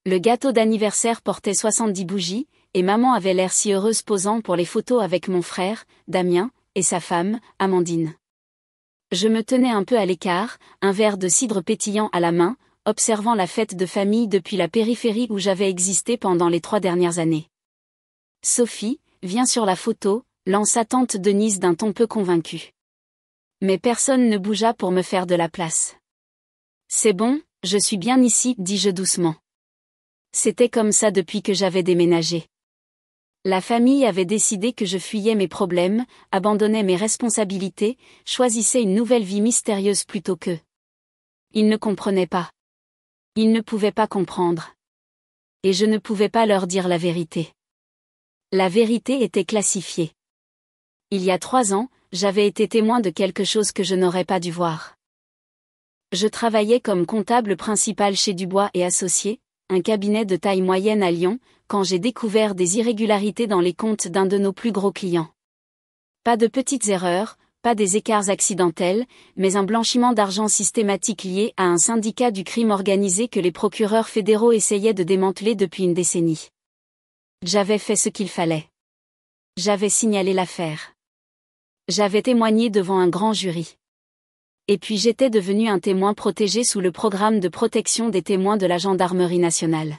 Le gâteau d'anniversaire portait 70 bougies, et maman avait l'air si heureuse posant pour les photos avec mon frère, Damien, et sa femme, Amandine. Je me tenais un peu à l'écart, un verre de cidre pétillant à la main, observant la fête de famille depuis la périphérie où j'avais existé pendant les 3 dernières années. « Sophie, viens sur la photo », lança tante Denise d'un ton peu convaincu. Mais personne ne bougea pour me faire de la place. « C'est bon, je suis bien ici, dis-je doucement. C'était comme ça depuis que j'avais déménagé. La famille avait décidé que je fuyais mes problèmes, abandonnais mes responsabilités, choisissais une nouvelle vie mystérieuse plutôt que... Ils ne comprenaient pas. Ils ne pouvaient pas comprendre. Et je ne pouvais pas leur dire la vérité. La vérité était classifiée. Il y a 3 ans, j'avais été témoin de quelque chose que je n'aurais pas dû voir. Je travaillais comme comptable principal chez Dubois et Associés, un cabinet de taille moyenne à Lyon, quand j'ai découvert des irrégularités dans les comptes d'un de nos plus gros clients. Pas de petites erreurs, pas des écarts accidentels, mais un blanchiment d'argent systématique lié à un syndicat du crime organisé que les procureurs fédéraux essayaient de démanteler depuis une décennie. J'avais fait ce qu'il fallait. J'avais signalé l'affaire. J'avais témoigné devant un grand jury. Et puis j'étais devenu un témoin protégé sous le programme de protection des témoins de la Gendarmerie nationale.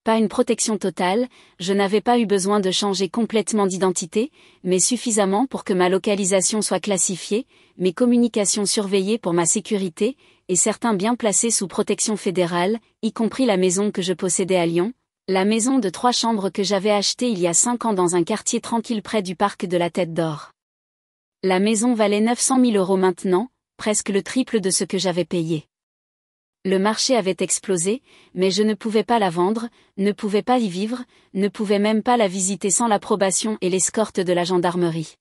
Pas une protection totale, je n'avais pas eu besoin de changer complètement d'identité, mais suffisamment pour que ma localisation soit classifiée, mes communications surveillées pour ma sécurité, et certains biens placés sous protection fédérale, y compris la maison que je possédais à Lyon, la maison de 3 chambres que j'avais achetée il y a 5 ans dans un quartier tranquille près du parc de la Tête d'Or. La maison valait 900 000 € maintenant, presque le triple de ce que j'avais payé. Le marché avait explosé, mais je ne pouvais pas la vendre, ne pouvais pas y vivre, ne pouvais même pas la visiter sans l'approbation et l'escorte de la gendarmerie.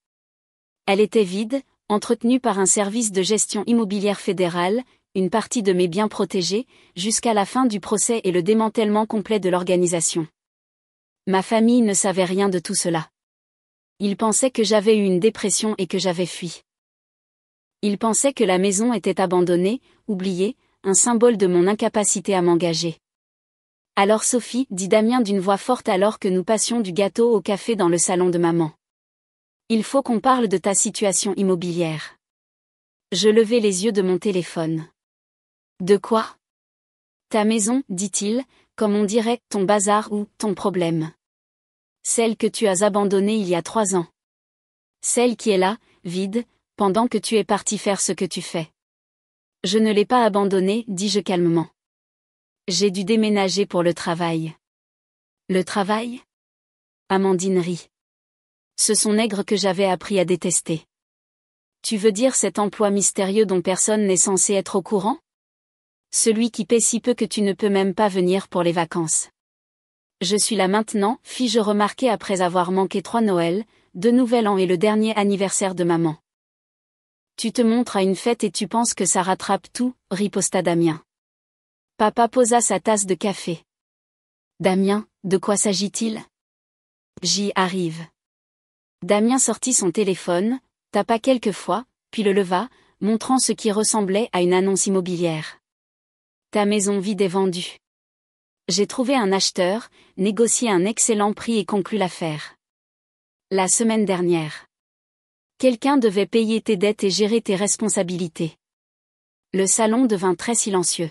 Elle était vide, entretenue par un service de gestion immobilière fédérale, une partie de mes biens protégés, jusqu'à la fin du procès et le démantèlement complet de l'organisation. Ma famille ne savait rien de tout cela. Ils pensaient que j'avais eu une dépression et que j'avais fui. Ils pensaient que la maison était abandonnée, oubliée, un symbole de mon incapacité à m'engager. Alors Sophie, dit Damien d'une voix forte alors que nous passions du gâteau au café dans le salon de maman. Il faut qu'on parle de ta situation immobilière. Je levai les yeux de mon téléphone. De quoi ? Ta maison, dit-il, comme on dirait, ton bazar ou ton problème. Celle que tu as abandonnée il y a 3 ans. Celle qui est là, vide, pendant que tu es parti faire ce que tu fais. Je ne l'ai pas abandonnée, dis-je calmement. J'ai dû déménager pour le travail. Le travail ? Amandine rit. Ce sont nègres que j'avais appris à détester. Tu veux dire cet emploi mystérieux dont personne n'est censé être au courant ? Celui qui paie si peu que tu ne peux même pas venir pour les vacances. Je suis là maintenant, fis-je remarquer après avoir manqué 3 Noëls, 2 Nouvel An et le dernier anniversaire de maman. Tu te montres à une fête et tu penses que ça rattrape tout, riposta Damien. Papa posa sa tasse de café. Damien, de quoi s'agit-il ? J'y arrive. Damien sortit son téléphone, tapa quelques fois, puis le leva, montrant ce qui ressemblait à une annonce immobilière. Ta maison vide est vendue. J'ai trouvé un acheteur, négocié un excellent prix et conclu l'affaire. La semaine dernière. Quelqu'un devait payer tes dettes et gérer tes responsabilités. Le salon devint très silencieux.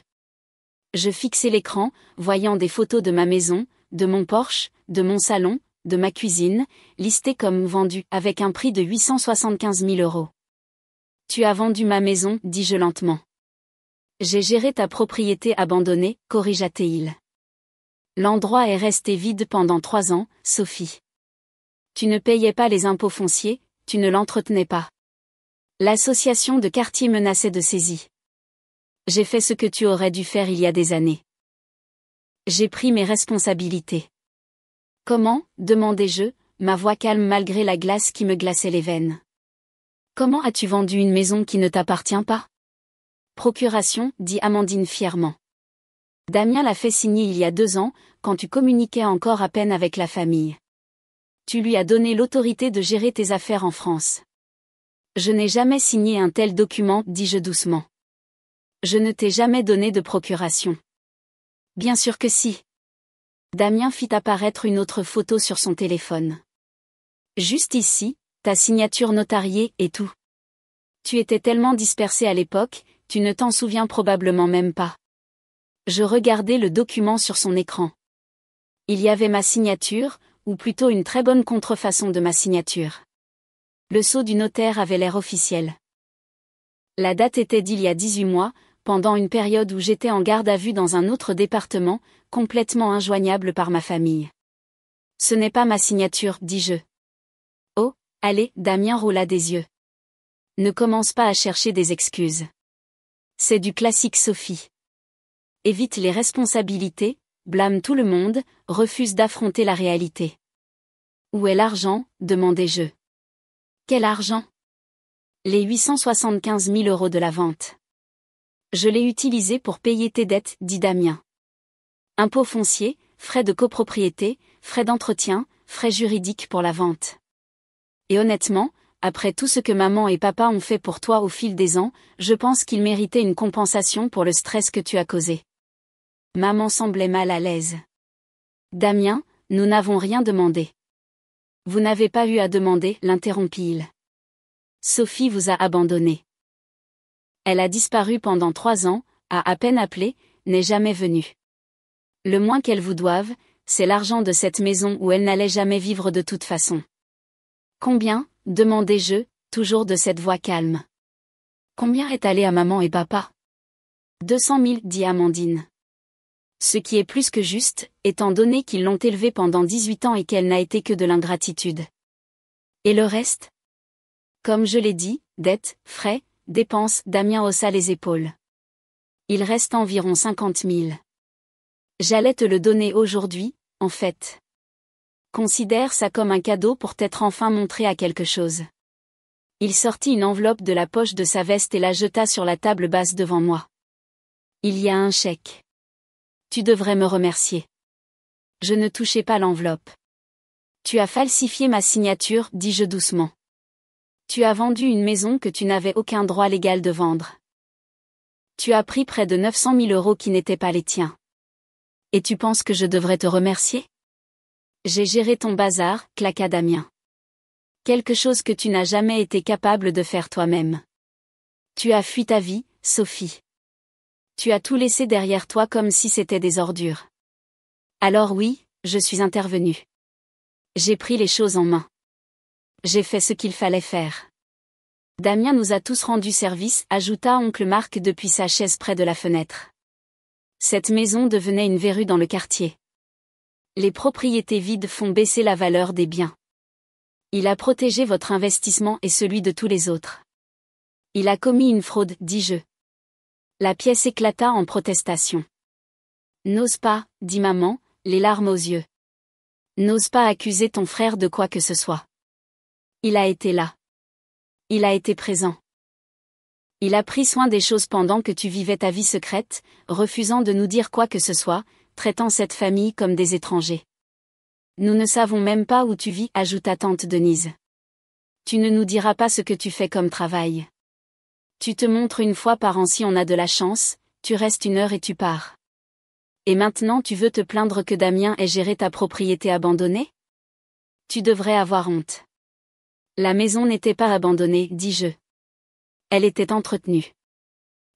Je fixai l'écran, voyant des photos de ma maison, de mon Porsche, de mon salon, de ma cuisine, listées comme vendues avec un prix de 875 000 €. Tu as vendu ma maison, dis-je lentement. J'ai géré ta propriété abandonnée, corrigea-t-il. L'endroit est resté vide pendant 3 ans, Sophie. Tu ne payais pas les impôts fonciers, tu ne l'entretenais pas. L'association de quartier menaçait de saisie. J'ai fait ce que tu aurais dû faire il y a des années. J'ai pris mes responsabilités. Comment ? Demandai-je, ma voix calme malgré la glace qui me glaçait les veines. Comment as-tu vendu une maison qui ne t'appartient pas ? Procuration, dit Amandine fièrement. Damien l'a fait signer il y a 2 ans, quand tu communiquais encore à peine avec la famille. Tu lui as donné l'autorité de gérer tes affaires en France. Je n'ai jamais signé un tel document, dis-je doucement. Je ne t'ai jamais donné de procuration. Bien sûr que si. Damien fit apparaître une autre photo sur son téléphone. Juste ici, ta signature notariée et tout. Tu étais tellement dispersé à l'époque, tu ne t'en souviens probablement même pas. Je regardais le document sur son écran. Il y avait ma signature, ou plutôt une très bonne contrefaçon de ma signature. Le sceau du notaire avait l'air officiel. La date était d'il y a 18 mois, pendant une période où j'étais en garde à vue dans un autre département, complètement injoignable par ma famille. Ce n'est pas ma signature, dis-je. Oh, allez, Damien roula des yeux. Ne commence pas à chercher des excuses. C'est du classique Sophie. Évite les responsabilités, blâme tout le monde, refuse d'affronter la réalité. Où est l'argent, demandai-je. Quel argent? Les 875 000 € de la vente. Je l'ai utilisé pour payer tes dettes, dit Damien. Impôts fonciers, frais de copropriété, frais d'entretien, frais juridiques pour la vente. Et honnêtement, après tout ce que maman et papa ont fait pour toi au fil des ans, je pense qu'ils méritaient une compensation pour le stress que tu as causé. Maman semblait mal à l'aise. Damien, nous n'avons rien demandé. Vous n'avez pas eu à demander, l'interrompit-il. Sophie vous a abandonné. Elle a disparu pendant 3 ans, a à peine appelé, n'est jamais venue. Le moins qu'elle vous doive, c'est l'argent de cette maison où elle n'allait jamais vivre de toute façon. Combien, demandai-je, toujours de cette voix calme. Combien est allé à maman et papa? 200 000, dit Amandine. Ce qui est plus que juste, étant donné qu'ils l'ont élevée pendant 18 ans et qu'elle n'a été que de l'ingratitude. Et le reste? Comme je l'ai dit, dettes, frais, dépenses, Damien haussa les épaules. Il reste environ 50 000. J'allais te le donner aujourd'hui, en fait. Considère ça comme un cadeau pour t'être enfin montré à quelque chose. Il sortit une enveloppe de la poche de sa veste et la jeta sur la table basse devant moi. Il y a un chèque. Tu devrais me remercier. Je ne touchai pas l'enveloppe. Tu as falsifié ma signature, dis-je doucement. Tu as vendu une maison que tu n'avais aucun droit légal de vendre. Tu as pris près de 900 000 € qui n'étaient pas les tiens. Et tu penses que je devrais te remercier? J'ai géré ton bazar, claqua Damien. Quelque chose que tu n'as jamais été capable de faire toi-même. Tu as fui ta vie, Sophie. Tu as tout laissé derrière toi comme si c'était des ordures. Alors oui, je suis intervenue. J'ai pris les choses en main. J'ai fait ce qu'il fallait faire. Damien nous a tous rendu service, ajouta oncle Marc depuis sa chaise près de la fenêtre. Cette maison devenait une verrue dans le quartier. Les propriétés vides font baisser la valeur des biens. Il a protégé votre investissement et celui de tous les autres. Il a commis une fraude, dis-je. La pièce éclata en protestation. N'ose pas, dit maman, les larmes aux yeux. N'ose pas accuser ton frère de quoi que ce soit. Il a été là. Il a été présent. Il a pris soin des choses pendant que tu vivais ta vie secrète, refusant de nous dire quoi que ce soit, traitant cette famille comme des étrangers. Nous ne savons même pas où tu vis, ajouta tante Denise. Tu ne nous diras pas ce que tu fais comme travail. Tu te montres une fois par an si on a de la chance, tu restes 1 heure et tu pars. Et maintenant tu veux te plaindre que Damien ait géré ta propriété abandonnée? Tu devrais avoir honte. La maison n'était pas abandonnée, dis-je. Elle était entretenue.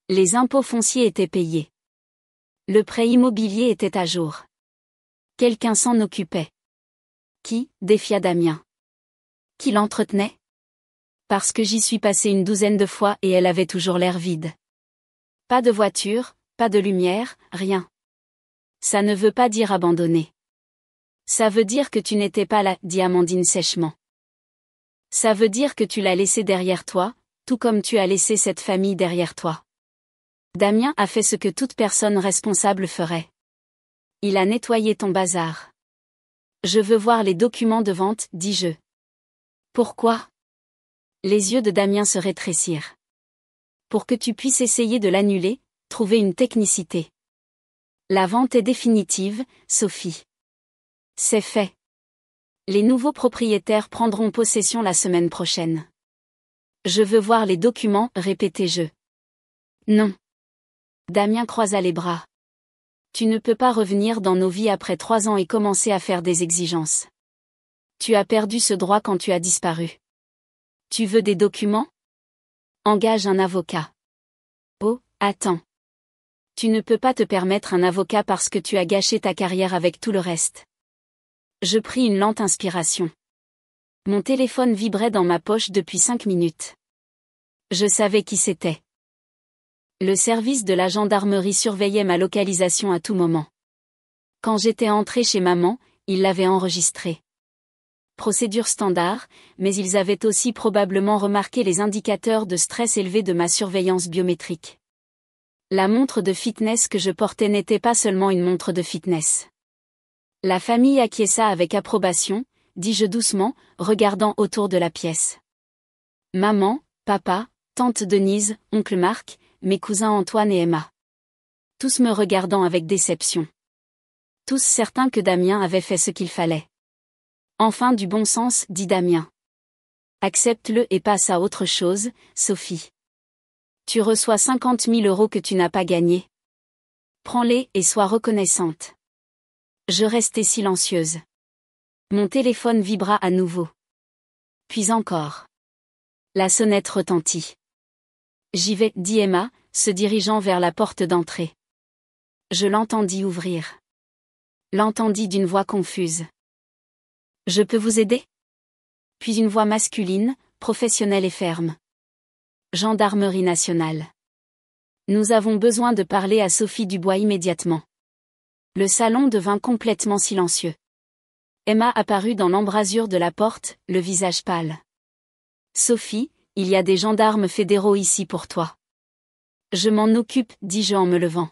Les impôts fonciers étaient payés. Le prêt immobilier était à jour. Quelqu'un s'en occupait. Qui, défia Damien. Qui l'entretenait? Parce que j'y suis passé une 12aine de fois et elle avait toujours l'air vide. Pas de voiture, pas de lumière, rien. Ça ne veut pas dire abandonné. Ça veut dire que tu n'étais pas là, dit Amandine sèchement. Ça veut dire que tu l'as laissé derrière toi, tout comme tu as laissé cette famille derrière toi. Damien a fait ce que toute personne responsable ferait. Il a nettoyé ton bazar. Je veux voir les documents de vente, dis-je. Pourquoi? Les yeux de Damien se rétrécirent. Pour que tu puisses essayer de l'annuler, trouver une technicité. La vente est définitive, Sophie. C'est fait. Les nouveaux propriétaires prendront possession la semaine prochaine. Je veux voir les documents, répétai-je. Non. Damien croisa les bras. Tu ne peux pas revenir dans nos vies après 3 ans et commencer à faire des exigences. Tu as perdu ce droit quand tu as disparu. Tu veux des documents? Engage un avocat. Oh, attends. Tu ne peux pas te permettre un avocat parce que tu as gâché ta carrière avec tout le reste. Je pris une lente inspiration. Mon téléphone vibrait dans ma poche depuis 5 minutes. Je savais qui c'était. Le service de la gendarmerie surveillait ma localisation à tout moment. Quand j'étais entrée chez maman, ils l'avaient enregistré. Procédure standard, mais ils avaient aussi probablement remarqué les indicateurs de stress élevés de ma surveillance biométrique. La montre de fitness que je portais n'était pas seulement une montre de fitness. La famille acquiesça avec approbation, dis-je doucement, regardant autour de la pièce. Maman, papa, tante Denise, oncle Marc, mes cousins Antoine et Emma. Tous me regardant avec déception. Tous certains que Damien avait fait ce qu'il fallait. Enfin du bon sens, dit Damien. Accepte-le et passe à autre chose, Sophie. Tu reçois 50 000 € que tu n'as pas gagnés. Prends-les et sois reconnaissante. Je restai silencieuse. Mon téléphone vibra à nouveau. Puis encore. La sonnette retentit. J'y vais, dit Emma, se dirigeant vers la porte d'entrée. Je l'entendis ouvrir. L'entendis d'une voix confuse. Je peux vous aider? Puis une voix masculine, professionnelle et ferme. Gendarmerie nationale. Nous avons besoin de parler à Sophie Dubois immédiatement. Le salon devint complètement silencieux. Emma apparut dans l'embrasure de la porte, le visage pâle. Sophie, il y a des gendarmes fédéraux ici pour toi. Je m'en occupe, dis-je en me levant.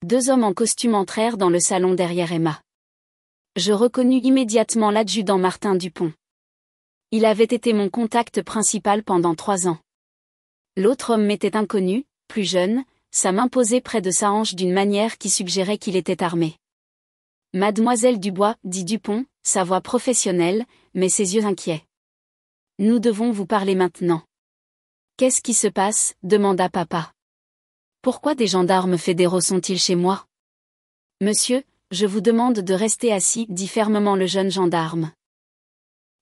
2 hommes en costume entrèrent dans le salon derrière Emma. Je reconnus immédiatement l'adjudant Martin Dupont. Il avait été mon contact principal pendant 3 ans. L'autre homme m'était inconnu, plus jeune, sa main posée près de sa hanche d'une manière qui suggérait qu'il était armé. Mademoiselle Dubois, dit Dupont, sa voix professionnelle, mais ses yeux inquiets. Nous devons vous parler maintenant. Qu'est-ce qui se passe? Demanda papa. Pourquoi des gendarmes fédéraux sont-ils chez moi? Monsieur, je vous demande de rester assis, dit fermement le jeune gendarme.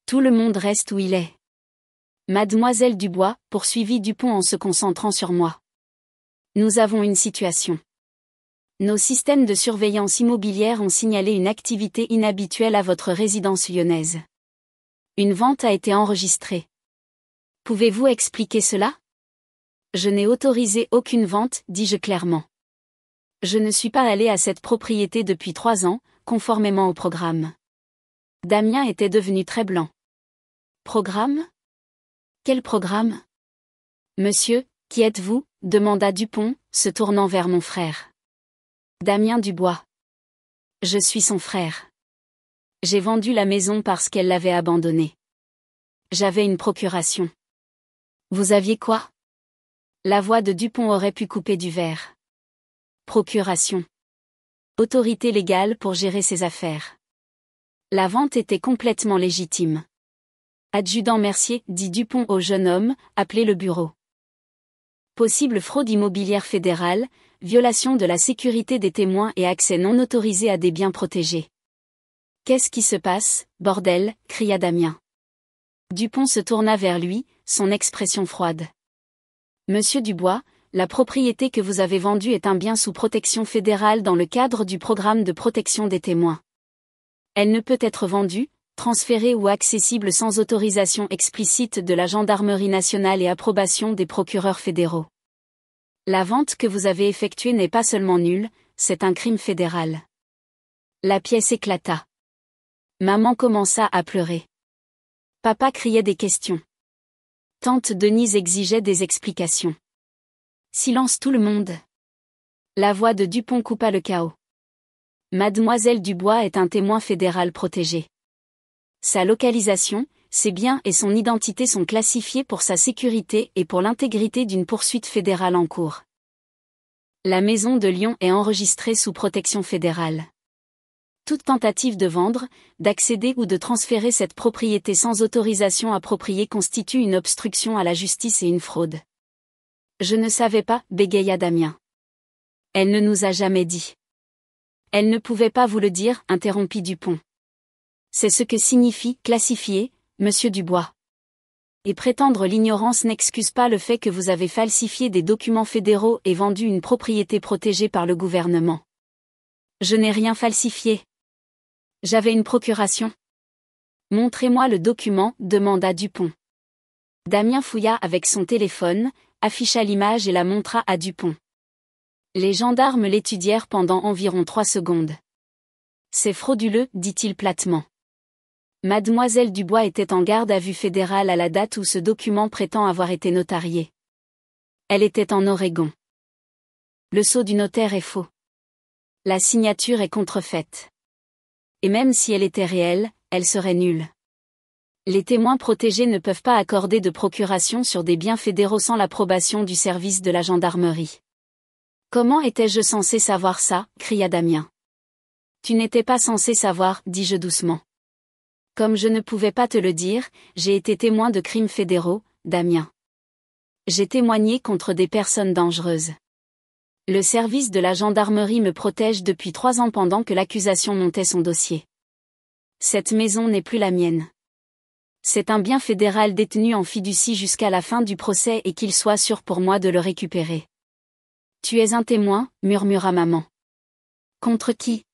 Tout le monde reste où il est. Mademoiselle Dubois, poursuivit Dupont en se concentrant sur moi. Nous avons une situation. Nos systèmes de surveillance immobilière ont signalé une activité inhabituelle à votre résidence lyonnaise. Une vente a été enregistrée. Pouvez-vous expliquer cela? Je n'ai autorisé aucune vente, dis-je clairement. Je ne suis pas allé à cette propriété depuis 3 ans, conformément au programme. Damien était devenu très blanc. Programme? Quel programme? Monsieur, qui êtes-vous? Demanda Dupont, se tournant vers mon frère. Damien Dubois. Je suis son frère. J'ai vendu la maison parce qu'elle l'avait abandonnée. J'avais une procuration. Vous aviez quoi? La voix de Dupont aurait pu couper du verre. Procuration. Autorité légale pour gérer ses affaires. La vente était complètement légitime. Adjudant Mercier, dit Dupont au jeune homme, appelez le bureau. Possible fraude immobilière fédérale, violation de la sécurité des témoins et accès non autorisé à des biens protégés. Qu'est-ce qui se passe, bordel? Cria Damien. Dupont se tourna vers lui, son expression froide. Monsieur Dubois, la propriété que vous avez vendue est un bien sous protection fédérale dans le cadre du programme de protection des témoins. Elle ne peut être vendue, transférée ou accessible sans autorisation explicite de la gendarmerie nationale et approbation des procureurs fédéraux. La vente que vous avez effectuée n'est pas seulement nulle, c'est un crime fédéral. La pièce éclata. Maman commença à pleurer. Papa criait des questions. Tante Denise exigeait des explications. Silence tout le monde. La voix de Dupont coupa le chaos. Mademoiselle Dubois est un témoin fédéral protégé. Sa localisation, ses biens et son identité sont classifiés pour sa sécurité et pour l'intégrité d'une poursuite fédérale en cours. La maison de Lyon est enregistrée sous protection fédérale. Toute tentative de vendre, d'accéder ou de transférer cette propriété sans autorisation appropriée constitue une obstruction à la justice et une fraude. Je ne savais pas, bégaya Damien. Elle ne nous a jamais dit. Elle ne pouvait pas vous le dire, interrompit Dupont. C'est ce que signifie « classifier », monsieur Dubois. Et prétendre l'ignorance n'excuse pas le fait que vous avez falsifié des documents fédéraux et vendu une propriété protégée par le gouvernement. Je n'ai rien falsifié. J'avais une procuration. Montrez-moi le document, demanda Dupont. Damien fouilla avec son téléphone, afficha l'image et la montra à Dupont. Les gendarmes l'étudièrent pendant environ 3 secondes. C'est frauduleux, dit-il platement. Mademoiselle Dubois était en garde à vue fédérale à la date où ce document prétend avoir été notarié. Elle était en Oregon. Le sceau du notaire est faux. La signature est contrefaite. Et même si elle était réelle, elle serait nulle. Les témoins protégés ne peuvent pas accorder de procuration sur des biens fédéraux sans l'approbation du service de la gendarmerie. Comment étais-je censé savoir ça, cria Damien. Tu n'étais pas censé savoir, dis-je doucement. Comme je ne pouvais pas te le dire, j'ai été témoin de crimes fédéraux, Damien. J'ai témoigné contre des personnes dangereuses. Le service de la gendarmerie me protège depuis 3 ans pendant que l'accusation montait son dossier. Cette maison n'est plus la mienne. C'est un bien fédéral détenu en fiducie jusqu'à la fin du procès et qu'il soit sûr pour moi de le récupérer. Tu es un témoin, murmura maman. Contre qui?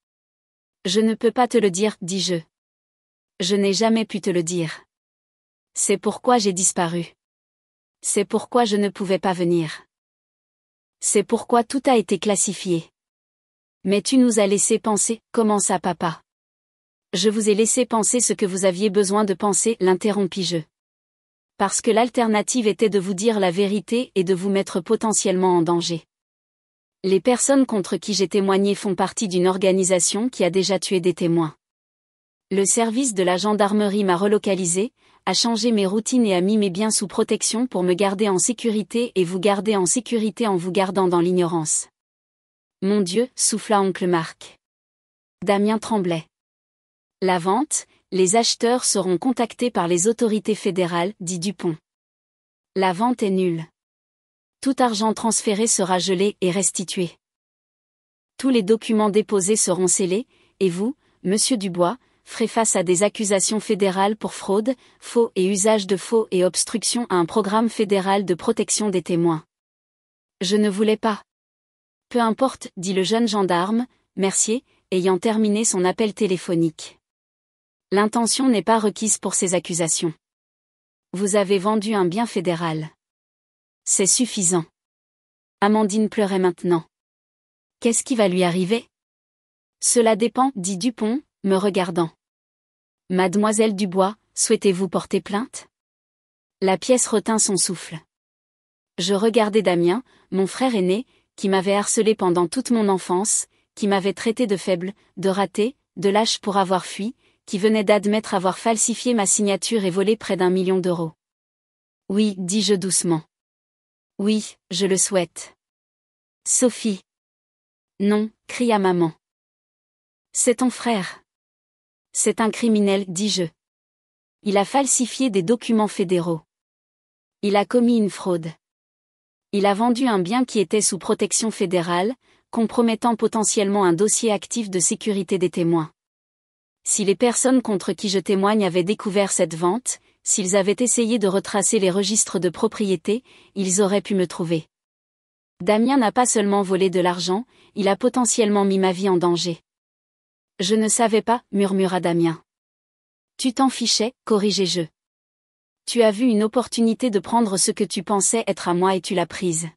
Je ne peux pas te le dire, dis-je. Je n'ai jamais pu te le dire. C'est pourquoi j'ai disparu. C'est pourquoi je ne pouvais pas venir. C'est pourquoi tout a été classifié. Mais tu nous as laissé penser, commença papa. Je vous ai laissé penser ce que vous aviez besoin de penser, l'interrompis-je. Parce que l'alternative était de vous dire la vérité et de vous mettre potentiellement en danger. Les personnes contre qui j'ai témoigné font partie d'une organisation qui a déjà tué des témoins. Le service de la gendarmerie m'a relocalisé, a changé mes routines et a mis mes biens sous protection pour me garder en sécurité et vous garder en sécurité en vous gardant dans l'ignorance. Mon Dieu, souffla oncle Marc. Damien tremblait. La vente, les acheteurs seront contactés par les autorités fédérales, dit Dupont. La vente est nulle. Tout argent transféré sera gelé et restitué. Tous les documents déposés seront scellés, et vous, monsieur Dubois, ferez face à des accusations fédérales pour fraude, faux et usage de faux et obstruction à un programme fédéral de protection des témoins. Je ne voulais pas. Peu importe, dit le jeune gendarme, Mercier, ayant terminé son appel téléphonique. L'intention n'est pas requise pour ces accusations. Vous avez vendu un bien fédéral. C'est suffisant. Amandine pleurait maintenant. Qu'est-ce qui va lui arriver? Cela dépend, dit Dupont, me regardant. Mademoiselle Dubois, souhaitez-vous porter plainte? La pièce retint son souffle. Je regardais Damien, mon frère aîné, qui m'avait harcelé pendant toute mon enfance, qui m'avait traité de faible, de raté, de lâche pour avoir fui, qui venait d'admettre avoir falsifié ma signature et volé près d'1 million d'euros. Oui, dis-je doucement. Oui, je le souhaite. Sophie. Non, cria maman. C'est ton frère. C'est un criminel, dis-je. Il a falsifié des documents fédéraux. Il a commis une fraude. Il a vendu un bien qui était sous protection fédérale, compromettant potentiellement un dossier actif de sécurité des témoins. Si les personnes contre qui je témoigne avaient découvert cette vente, s'ils avaient essayé de retracer les registres de propriété, ils auraient pu me trouver. Damien n'a pas seulement volé de l'argent, il a potentiellement mis ma vie en danger. Je ne savais pas, murmura Damien. Tu t'en fichais, corrigeai-je. Tu as vu une opportunité de prendre ce que tu pensais être à moi et tu l'as prise.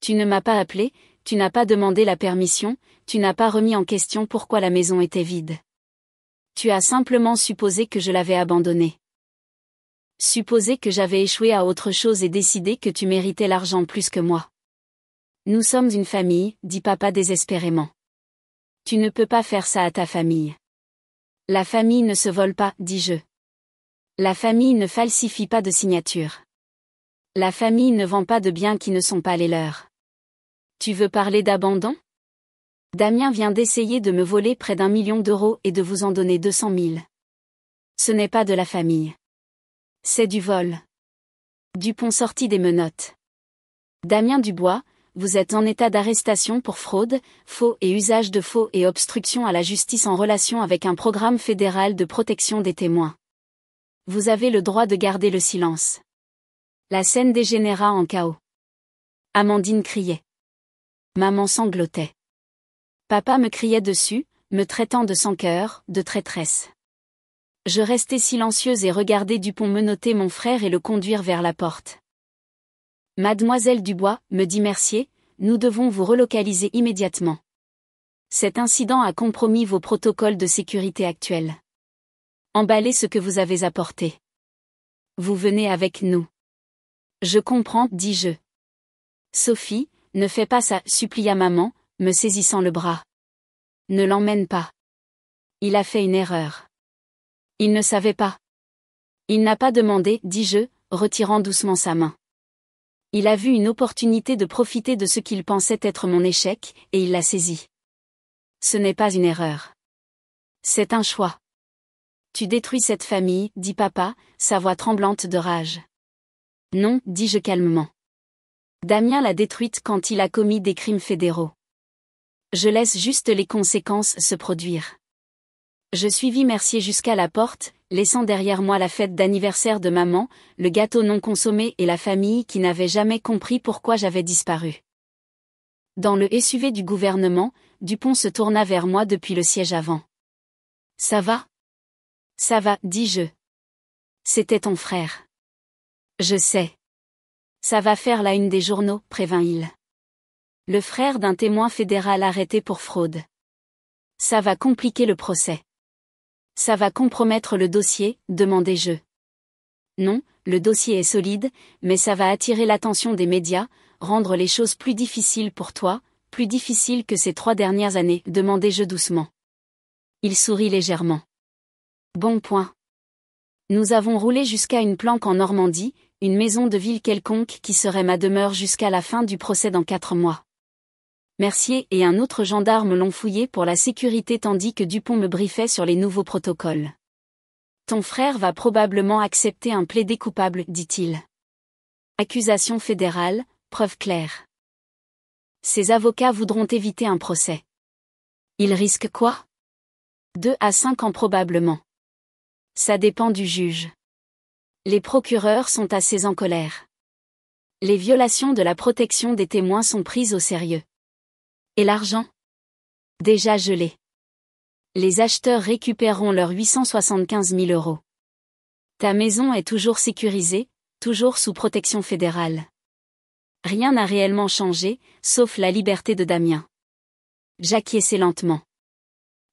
Tu ne m'as pas appelé, tu n'as pas demandé la permission, tu n'as pas remis en question pourquoi la maison était vide. Tu as simplement supposé que je l'avais abandonnée. Supposé que j'avais échoué à autre chose et décidé que tu méritais l'argent plus que moi. Nous sommes une famille, dit papa désespérément. Tu ne peux pas faire ça à ta famille. La famille ne se vole pas, dis-je. La famille ne falsifie pas de signature. La famille ne vend pas de biens qui ne sont pas les leurs. Tu veux parler d'abandon? Damien vient d'essayer de me voler près d'1 million d'euros et de vous en donner 200 000. Ce n'est pas de la famille. C'est du vol. Dupont sortit des menottes. Damien Dubois, vous êtes en état d'arrestation pour fraude, faux et usage de faux et obstruction à la justice en relation avec un programme fédéral de protection des témoins. Vous avez le droit de garder le silence. La scène dégénéra en chaos. Amandine criait. Maman sanglotait. Papa me criait dessus, me traitant de sans-cœur, de traîtresse. Je restais silencieuse et regardais Dupont menotter mon frère et le conduire vers la porte. Mademoiselle Dubois, me dit Mercier, nous devons vous relocaliser immédiatement. Cet incident a compromis vos protocoles de sécurité actuels. Emballez ce que vous avez apporté. Vous venez avec nous. Je comprends, dis-je. Sophie, ne fais pas ça, supplia maman, me saisissant le bras. Ne l'emmène pas. Il a fait une erreur. Il ne savait pas. Il n'a pas demandé, dis-je, retirant doucement sa main. Il a vu une opportunité de profiter de ce qu'il pensait être mon échec, et il l'a saisi. Ce n'est pas une erreur. C'est un choix. Tu détruis cette famille, dit papa, sa voix tremblante de rage. Non, dis-je calmement. Damien l'a détruite quand il a commis des crimes fédéraux. Je laisse juste les conséquences se produire. Je suivis Mercier jusqu'à la porte, laissant derrière moi la fête d'anniversaire de maman, le gâteau non consommé et la famille qui n'avait jamais compris pourquoi j'avais disparu. Dans le SUV du gouvernement, Dupont se tourna vers moi depuis le siège avant. Ça va ? Ça va, dis-je. C'était ton frère. Je sais. Ça va faire la une des journaux, prévint-il. Le frère d'un témoin fédéral arrêté pour fraude. Ça va compliquer le procès. Ça va compromettre le dossier, demandai-je. Non, le dossier est solide, mais ça va attirer l'attention des médias, rendre les choses plus difficiles pour toi, plus difficiles que ces 3 dernières années, demandai-je doucement. Il sourit légèrement. Bon point. Nous avons roulé jusqu'à une planque en Normandie, une maison de ville quelconque qui serait ma demeure jusqu'à la fin du procès dans 4 mois. Mercier et un autre gendarme l'ont fouillé pour la sécurité tandis que Dupont me briefait sur les nouveaux protocoles. Ton frère va probablement accepter un plaidé coupable, dit-il. Accusation fédérale, preuve claire. Ses avocats voudront éviter un procès. Il risque quoi ? 2 à 5 ans probablement. Ça dépend du juge. Les procureurs sont assez en colère. Les violations de la protection des témoins sont prises au sérieux. Et l'argent ? Déjà gelé. Les acheteurs récupéreront leurs 875 000 €. Ta maison est toujours sécurisée, toujours sous protection fédérale. Rien n'a réellement changé, sauf la liberté de Damien. J'acquiesçai lentement.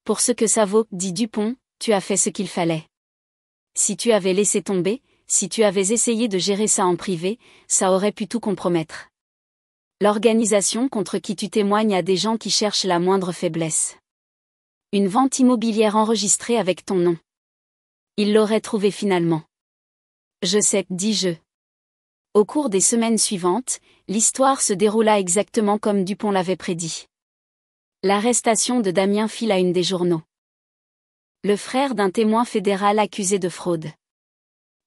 Pour ce que ça vaut, dit Dupont, tu as fait ce qu'il fallait. Si tu avais laissé tomber, si tu avais essayé de gérer ça en privé, ça aurait pu tout compromettre. L'organisation contre qui tu témoignes a des gens qui cherchent la moindre faiblesse. Une vente immobilière enregistrée avec ton nom. Il l'aurait trouvée finalement. Je sais, dis-je. Au cours des semaines suivantes, l'histoire se déroula exactement comme Dupont l'avait prédit. L'arrestation de Damien fit la une des journaux. Le frère d'un témoin fédéral accusé de fraude.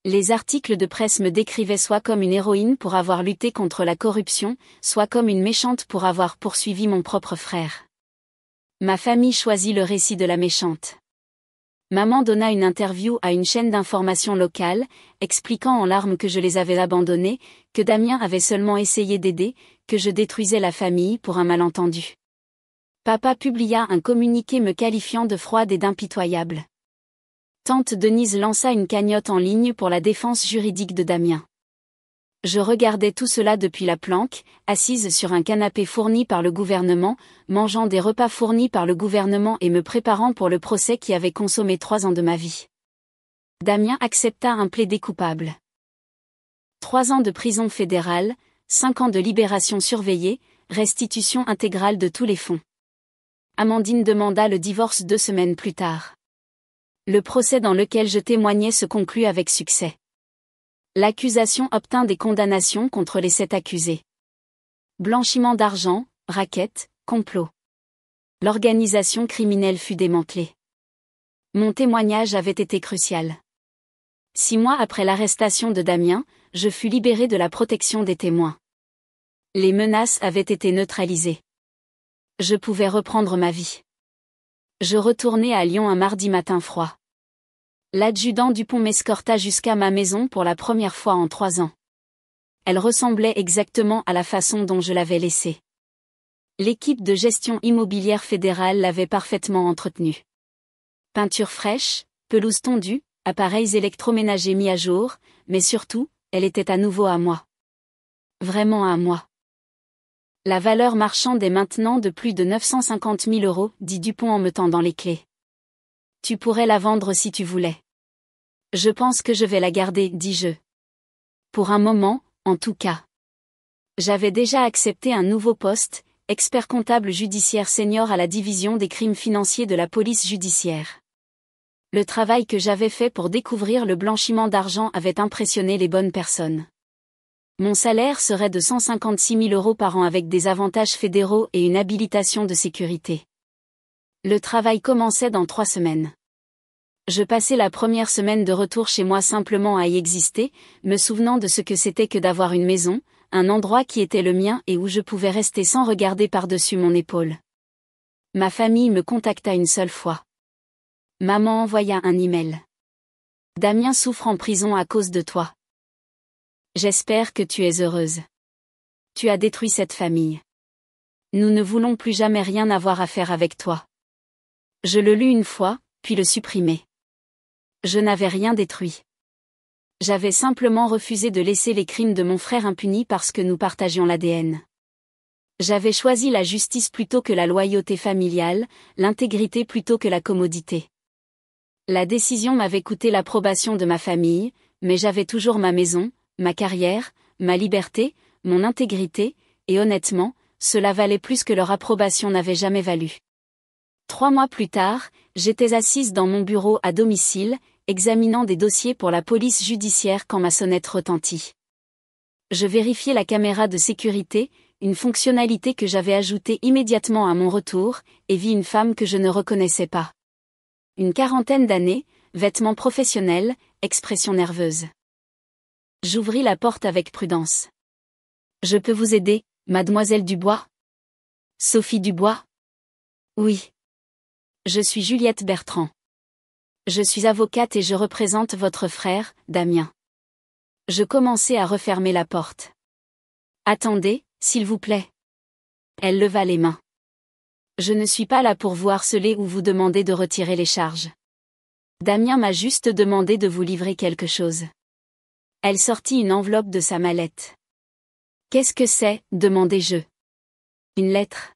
Les articles de presse me décrivaient soit comme une héroïne pour avoir lutté contre la corruption, soit comme une méchante pour avoir poursuivi mon propre frère. Ma famille choisit le récit de la méchante. Maman donna une interview à une chaîne d'information locale, expliquant en larmes que je les avais abandonnés, que Damien avait seulement essayé d'aider, que je détruisais la famille pour un malentendu. Papa publia un communiqué me qualifiant de froide et d'impitoyable. Tante Denise lança une cagnotte en ligne pour la défense juridique de Damien. Je regardais tout cela depuis la planque, assise sur un canapé fourni par le gouvernement, mangeant des repas fournis par le gouvernement et me préparant pour le procès qui avait consommé 3 ans de ma vie. Damien accepta un plaidé coupable. 3 ans de prison fédérale, 5 ans de libération surveillée, restitution intégrale de tous les fonds. Amandine demanda le divorce 2 semaines plus tard. Le procès dans lequel je témoignais se conclut avec succès. L'accusation obtint des condamnations contre les 7 accusés. Blanchiment d'argent, racket, complot. L'organisation criminelle fut démantelée. Mon témoignage avait été crucial. 6 mois après l'arrestation de Damien, je fus libéré de la protection des témoins. Les menaces avaient été neutralisées. Je pouvais reprendre ma vie. Je retournai à Lyon un mardi matin froid. L'adjudant Dupont m'escorta jusqu'à ma maison pour la première fois en 3 ans. Elle ressemblait exactement à la façon dont je l'avais laissée. L'équipe de gestion immobilière fédérale l'avait parfaitement entretenue. Peinture fraîche, pelouse tondue, appareils électroménagers mis à jour, mais surtout, elle était à nouveau à moi. Vraiment à moi. La valeur marchande est maintenant de plus de 950 000 €, dit Dupont en me tendant les clés. Tu pourrais la vendre si tu voulais. Je pense que je vais la garder, dis-je. Pour un moment, en tout cas. J'avais déjà accepté un nouveau poste, expert comptable judiciaire senior à la division des crimes financiers de la police judiciaire. Le travail que j'avais fait pour découvrir le blanchiment d'argent avait impressionné les bonnes personnes. Mon salaire serait de 156 000 € par an avec des avantages fédéraux et une habilitation de sécurité. Le travail commençait dans 3 semaines. Je passais la première semaine de retour chez moi simplement à y exister, me souvenant de ce que c'était que d'avoir une maison, un endroit qui était le mien et où je pouvais rester sans regarder par-dessus mon épaule. Ma famille me contacta une seule fois. Maman envoya un email. Damien souffre en prison à cause de toi. J'espère que tu es heureuse. Tu as détruit cette famille. Nous ne voulons plus jamais rien avoir à faire avec toi. Je le lus une fois, puis le supprimai. Je n'avais rien détruit. J'avais simplement refusé de laisser les crimes de mon frère impunis parce que nous partagions l'ADN. J'avais choisi la justice plutôt que la loyauté familiale, l'intégrité plutôt que la commodité. La décision m'avait coûté l'approbation de ma famille, mais j'avais toujours ma maison, ma carrière, ma liberté, mon intégrité, et honnêtement, cela valait plus que leur approbation n'avait jamais valu. 3 mois plus tard, j'étais assise dans mon bureau à domicile, examinant des dossiers pour la police judiciaire quand ma sonnette retentit. Je vérifiais la caméra de sécurité, une fonctionnalité que j'avais ajoutée immédiatement à mon retour, et vis une femme que je ne reconnaissais pas. Une 40aine d'années, vêtements professionnels, expression nerveuse. J'ouvris la porte avec prudence. « Je peux vous aider, mademoiselle Dubois ? Sophie Dubois ? Oui. Je suis Juliette Bertrand. Je suis avocate et je représente votre frère, Damien. » Je commençai à refermer la porte. « Attendez, s'il vous plaît. » Elle leva les mains. « Je ne suis pas là pour vous harceler ou vous demander de retirer les charges. Damien m'a juste demandé de vous livrer quelque chose. » Elle sortit une enveloppe de sa mallette. « Qu'est-ce que c'est ? demandai-je. « Une lettre.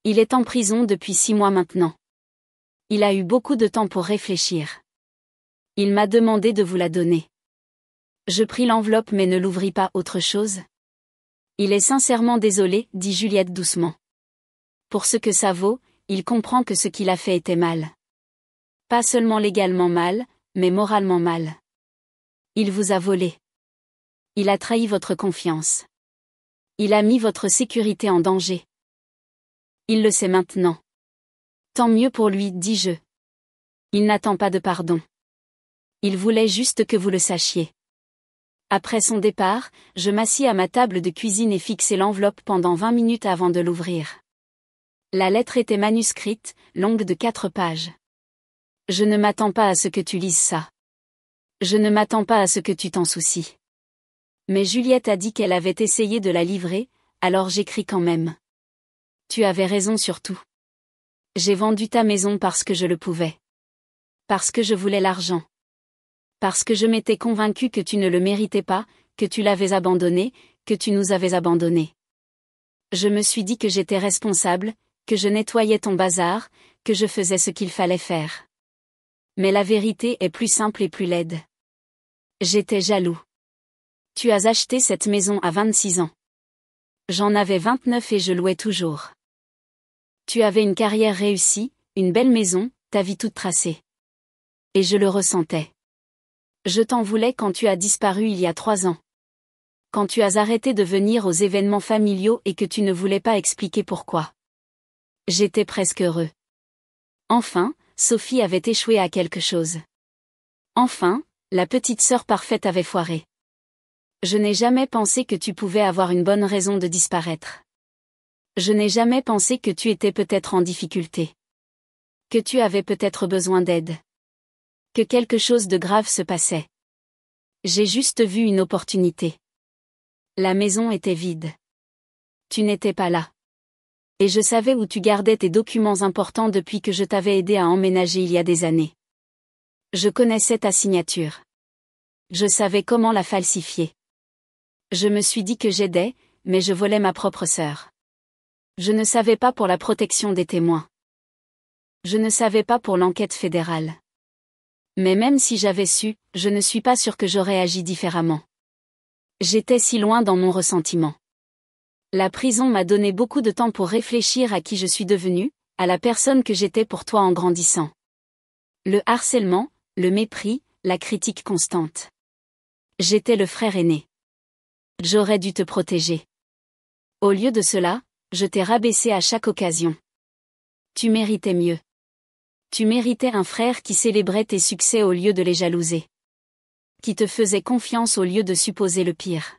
Il est en prison depuis 6 mois maintenant. Il a eu beaucoup de temps pour réfléchir. Il m'a demandé de vous la donner. » Je pris l'enveloppe mais ne l'ouvris pas. Autre chose ? Il est sincèrement désolé, dit Juliette doucement. Pour ce que ça vaut, il comprend que ce qu'il a fait était mal. Pas seulement légalement mal, mais moralement mal. Il vous a volé. Il a trahi votre confiance. Il a mis votre sécurité en danger. Il le sait maintenant. Tant mieux pour lui, dis-je. Il n'attend pas de pardon. Il voulait juste que vous le sachiez. Après son départ, je m'assis à ma table de cuisine et fixai l'enveloppe pendant 20 minutes avant de l'ouvrir. La lettre était manuscrite, longue de 4 pages. Je ne m'attends pas à ce que tu lises ça. Je ne m'attends pas à ce que tu t'en soucies. Mais Juliette a dit qu'elle avait essayé de la livrer, alors j'écris quand même. Tu avais raison sur tout. J'ai vendu ta maison parce que je le pouvais. Parce que je voulais l'argent. Parce que je m'étais convaincue que tu ne le méritais pas, que tu l'avais abandonné, que tu nous avais abandonnés. Je me suis dit que j'étais responsable, que je nettoyais ton bazar, que je faisais ce qu'il fallait faire. Mais la vérité est plus simple et plus laide. J'étais jaloux. Tu as acheté cette maison à 26 ans. J'en avais 29 et je louais toujours. Tu avais une carrière réussie, une belle maison, ta vie toute tracée. Et je le ressentais. Je t'en voulais quand tu as disparu il y a 3 ans. Quand tu as arrêté de venir aux événements familiaux et que tu ne voulais pas expliquer pourquoi. J'étais presque heureux. Enfin, Sophie avait échoué à quelque chose. Enfin, la petite sœur parfaite avait foiré. Je n'ai jamais pensé que tu pouvais avoir une bonne raison de disparaître. Je n'ai jamais pensé que tu étais peut-être en difficulté. Que tu avais peut-être besoin d'aide. Que quelque chose de grave se passait. J'ai juste vu une opportunité. La maison était vide. Tu n'étais pas là. Et je savais où tu gardais tes documents importants depuis que je t'avais aidé à emménager il y a des années. Je connaissais ta signature. Je savais comment la falsifier. Je me suis dit que j'aidais, mais je volais ma propre sœur. Je ne savais pas pour la protection des témoins. Je ne savais pas pour l'enquête fédérale. Mais même si j'avais su, je ne suis pas sûre que j'aurais agi différemment. J'étais si loin dans mon ressentiment. La prison m'a donné beaucoup de temps pour réfléchir à qui je suis devenue, à la personne que j'étais pour toi en grandissant. Le harcèlement, le mépris, la critique constante. J'étais le frère aîné. J'aurais dû te protéger. Au lieu de cela, je t'ai rabaissé à chaque occasion. Tu méritais mieux. Tu méritais un frère qui célébrait tes succès au lieu de les jalouser. Qui te faisait confiance au lieu de supposer le pire.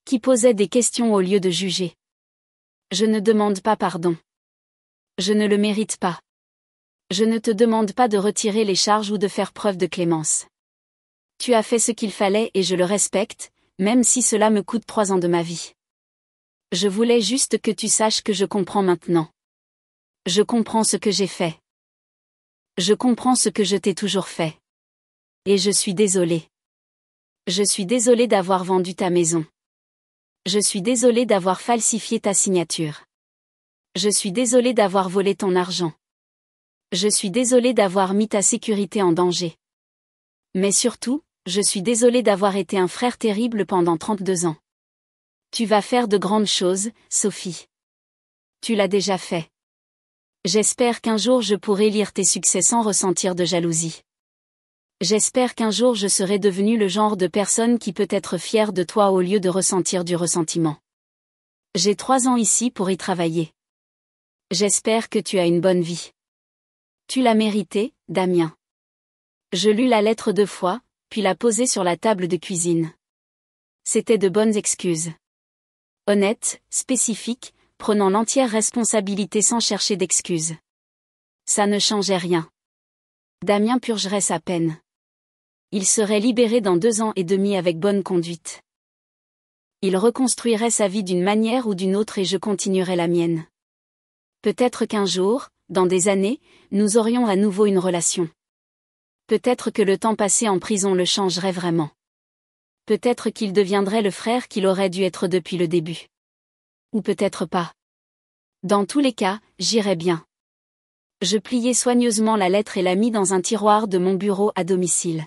Qui posait des questions au lieu de juger. Je ne demande pas pardon. Je ne le mérite pas. Je ne te demande pas de retirer les charges ou de faire preuve de clémence. Tu as fait ce qu'il fallait et je le respecte, même si cela me coûte 3 ans de ma vie. Je voulais juste que tu saches que je comprends maintenant. Je comprends ce que j'ai fait. Je comprends ce que je t'ai toujours fait. Et je suis désolée. Je suis désolée d'avoir vendu ta maison. Je suis désolée d'avoir falsifié ta signature. Je suis désolée d'avoir volé ton argent. Je suis désolée d'avoir mis ta sécurité en danger. Mais surtout, je suis désolée d'avoir été un frère terrible pendant 32 ans. Tu vas faire de grandes choses, Sophie. Tu l'as déjà fait. J'espère qu'un jour je pourrai lire tes succès sans ressentir de jalousie. J'espère qu'un jour je serai devenue le genre de personne qui peut être fière de toi au lieu de ressentir du ressentiment. J'ai 3 ans ici pour y travailler. J'espère que tu as une bonne vie. Tu l'as mérité, Damien. Je lus la lettre 2 fois, puis la posai sur la table de cuisine. C'était de bonnes excuses. Honnêtes, spécifiques, prenant l'entière responsabilité sans chercher d'excuses. Ça ne changeait rien. Damien purgerait sa peine. Il serait libéré dans 2 ans et demi avec bonne conduite. Il reconstruirait sa vie d'une manière ou d'une autre et je continuerais la mienne. Peut-être qu'un jour, dans des années, nous aurions à nouveau une relation. Peut-être que le temps passé en prison le changerait vraiment. Peut-être qu'il deviendrait le frère qu'il aurait dû être depuis le début. Ou peut-être pas. Dans tous les cas, j'irais bien. Je pliai soigneusement la lettre et la mis dans un tiroir de mon bureau à domicile.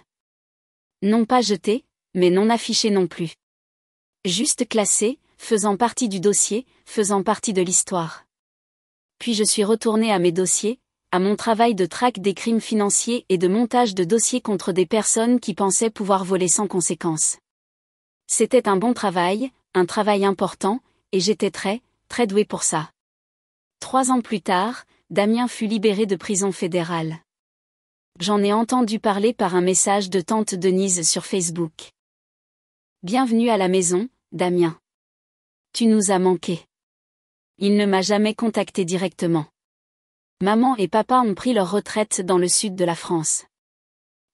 Non pas jetée, mais non affichée non plus. Juste classée, faisant partie du dossier, faisant partie de l'histoire. Puis je suis retournée à mes dossiers, à mon travail de traque des crimes financiers et de montage de dossiers contre des personnes qui pensaient pouvoir voler sans conséquence. C'était un bon travail, un travail important, et j'étais très douée pour ça. 3 ans plus tard, Damien fut libéré de prison fédérale. J'en ai entendu parler par un message de tante Denise sur Facebook. Bienvenue à la maison, Damien. Tu nous as manqué. Il ne m'a jamais contacté directement. Maman et papa ont pris leur retraite dans le sud de la France.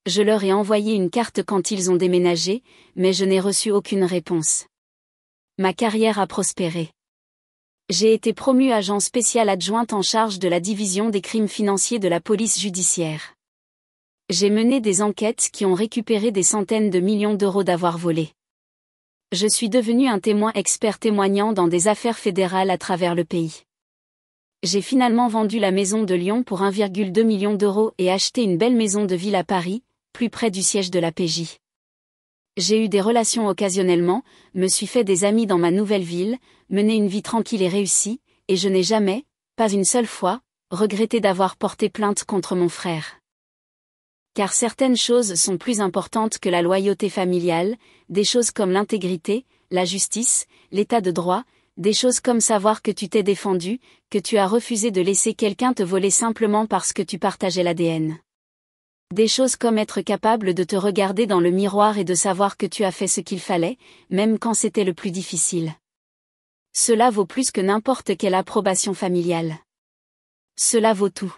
Je leur ai envoyé une carte quand ils ont déménagé, mais je n'ai reçu aucune réponse. Ma carrière a prospéré. J'ai été promue agent spécial adjointe en charge de la division des crimes financiers de la police judiciaire. J'ai mené des enquêtes qui ont récupéré des centaines de millions d'euros d'avoir volé. Je suis devenu un témoin expert témoignant dans des affaires fédérales à travers le pays. J'ai finalement vendu la maison de Lyon pour 1,2 million d'euros et acheté une belle maison de ville à Paris, plus près du siège de la PJ. J'ai eu des relations occasionnellement, me suis fait des amis dans ma nouvelle ville, mené une vie tranquille et réussie, et je n'ai jamais, pas une seule fois, regretté d'avoir porté plainte contre mon frère. Car certaines choses sont plus importantes que la loyauté familiale, des choses comme l'intégrité, la justice, l'état de droit, des choses comme savoir que tu t'es défendu, que tu as refusé de laisser quelqu'un te voler simplement parce que tu partageais l'ADN. Des choses comme être capable de te regarder dans le miroir et de savoir que tu as fait ce qu'il fallait, même quand c'était le plus difficile. Cela vaut plus que n'importe quelle approbation familiale. Cela vaut tout.